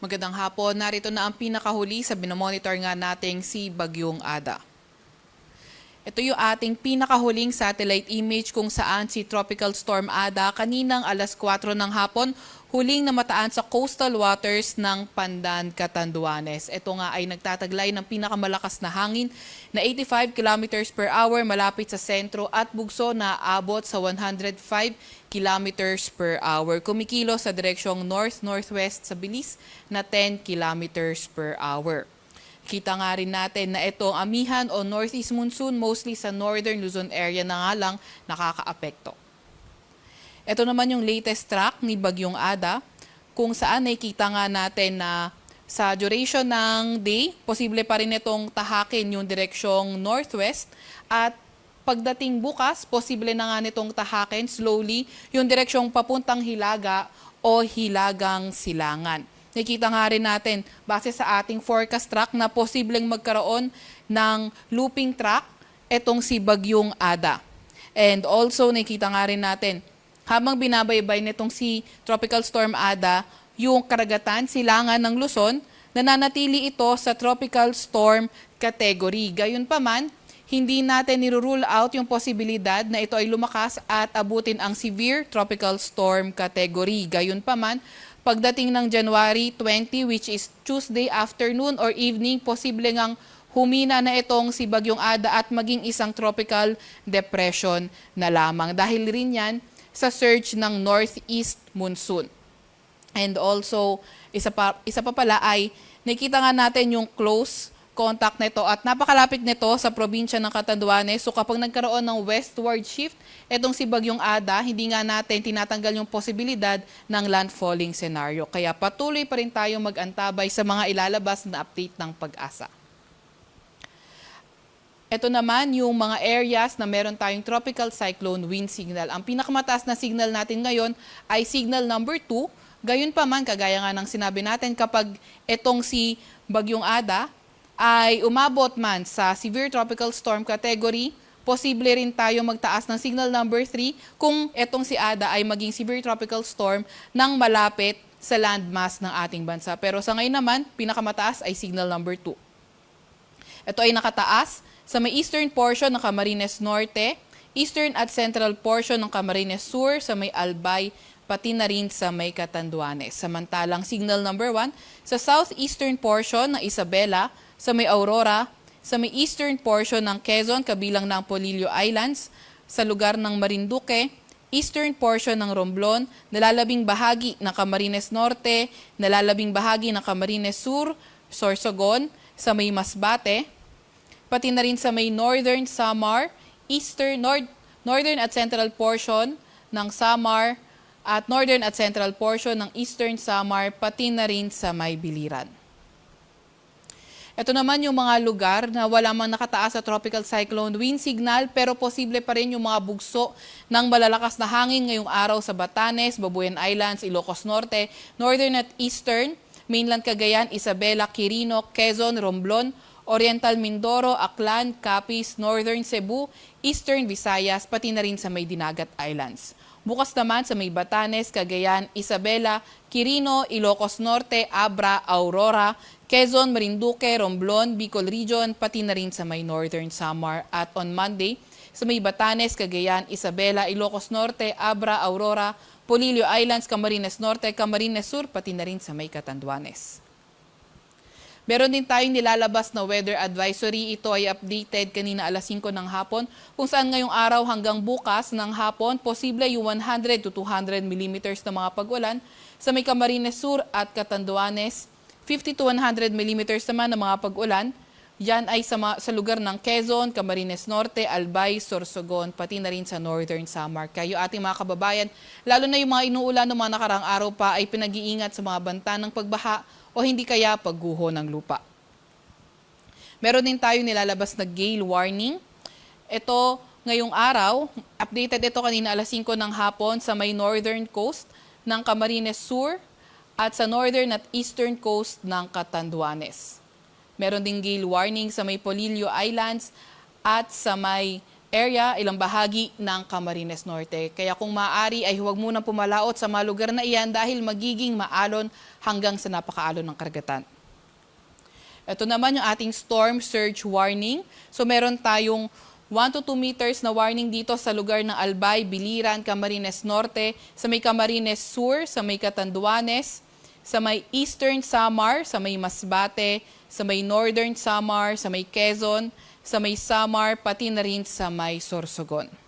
Magandang hapon, narito na ang pinakahuli sa binomonitor nga nating si Bagyong Ada. Ito yung ating pinakahuling satellite image kung saan si Tropical Storm Ada kaninang alas 4 ng hapon huling namataan sa coastal waters ng Pandan, Catanduanes. Ito nga ay nagtataglay ng pinakamalakas na hangin na 85 kilometers per hour malapit sa sentro at bugso na abot sa 105 kilometers per hour. Kumikilo sa direksyong north-northwest sa bilis na 10 kilometers per hour. Kita nga rin natin na itong amihan o northeast monsoon mostly sa northern Luzon area na nga lang nakakaapekto. Ito naman yung latest track ni Bagyong Ada kung saan nakikita nga natin na sa duration ng day, posible pa rin itong tahakin yung direksyong northwest at pagdating bukas, posible na nga nitong tahakin slowly yung direksyong papuntang Hilaga o Hilagang Silangan. Nakita nga rin natin, base sa ating forecast track, na posibleng magkaroon ng looping track itong si Bagyong Ada. And also, nakita nga rin natin, habang binabaybay nitong si Tropical Storm Ada, yung karagatan, silangan ng Luzon, nananatili ito sa Tropical Storm category. Gayunpaman, hindi natin nirule out yung posibilidad na ito ay lumakas at abutin ang severe tropical storm category. Gayunpaman, pagdating ng January 20, which is Tuesday afternoon or evening, posible ngang humina na itong si Bagyong Ada at maging isang tropical depression na lamang. Dahil rin yan sa surge ng northeast monsoon. And also, isa pa pala ay nakita nga natin yung close contact nito at napakalapit nito sa probinsya ng Catanduanes. So kapag nagkaroon ng westward shift, itong si Bagyong Ada, hindi nga natin tinatanggal yung posibilidad ng landfalling scenario. Kaya patuloy pa rin tayo mag-antabay sa mga ilalabas na update ng Pag-asa. Ito naman yung mga areas na meron tayong tropical cyclone wind signal. Ang pinakamataas na signal natin ngayon ay signal number 2. Gayunpaman, kagaya nga ng sinabi natin, kapag itong si Bagyong Ada ay umabot man sa severe tropical storm category, posible rin tayo magtaas ng signal number 3 kung etong si Ada ay maging severe tropical storm nang malapit sa landmass ng ating bansa. Pero sa ngayon naman, pinakamataas ay signal number 2. Ito ay nakataas sa may eastern portion ng Camarines Norte, eastern at central portion ng Camarines Sur, sa may Albay, pati na rin sa may Catanduanes. Samantalang signal number 1 sa southeastern portion ng Isabela, sa may Aurora, sa may eastern portion ng Quezon, kabilang ng Polillo Islands, sa lugar ng Marinduque, eastern portion ng Romblon, nalalabing bahagi ng Camarines Norte, nalalabing bahagi ng Camarines Sur, Sorsogon, sa may Masbate, pati na rin sa may northern Samar, northern at central portion ng Samar, at northern at central portion ng eastern Samar, pati na rin sa may Biliran. Ito naman yung mga lugar na wala mang nakataas sa tropical cyclone wind signal pero posible pa rin yung mga bugso ng malalakas na hangin ngayong araw sa Batanes, Babuyan Islands, Ilocos Norte, northern at eastern, mainland Cagayan, Isabela, Quirino, Quezon, Romblon, Oriental Mindoro, Aklan, Capiz, northern Cebu, eastern Visayas, pati na rin sa may Dinagat Islands. Bukas naman sa may Batanes, Cagayan, Isabela, Quirino, Ilocos Norte, Abra, Aurora, Quezon, Marinduque, Romblon, Bicol Region, pati na rin sa may northern Samar. At on Monday, sa may Batanes, Cagayan, Isabela, Ilocos Norte, Abra, Aurora, Polillo Islands, Camarines Norte, Camarines Sur, pati na rin sa may Catanduanes. Meron din tayong nilalabas na weather advisory. Ito ay updated kanina alas 5 ng hapon kung saan ngayong araw hanggang bukas ng hapon posible yung 100 to 200 millimeters na mga pag-ulan sa may Camarines Sur at Catanduanes, 50 to 100 millimeters naman ng mga pag-ulan. Yan ay sa lugar ng Quezon, Camarines Norte, Albay, Sorsogon, pati na rin sa northern Samar. Kayo ating mga kababayan, lalo na yung mga inuulan ng mga nakarang araw pa ay pinag-iingat sa mga banta ng pagbaha o hindi kaya pagguho ng lupa. Meron din tayo nilalabas na gale warning. Ito ngayong araw, updated ito kanina alas 5 ng hapon sa may northern coast ng Camarines Sur at sa northern at eastern coast ng Catanduanes. Meron ding gale warning sa may Polillo Islands at sa may area, ilang bahagi ng Camarines Norte. Kaya kung maaari ay huwag munang pumalaot sa mga lugar na iyan dahil magiging maalon hanggang sa napakaalon ng karagatan. Ito naman yung ating storm surge warning. So meron tayong 1 to 2 meters na warning dito sa lugar ng Albay, Biliran, Camarines Norte, sa may Camarines Sur, sa may Catanduanes, sa may Eastern Samar, sa may Masbate, sa may Northern Samar, sa may Quezon, sa may Samar, pati na rin sa may Sorsogon.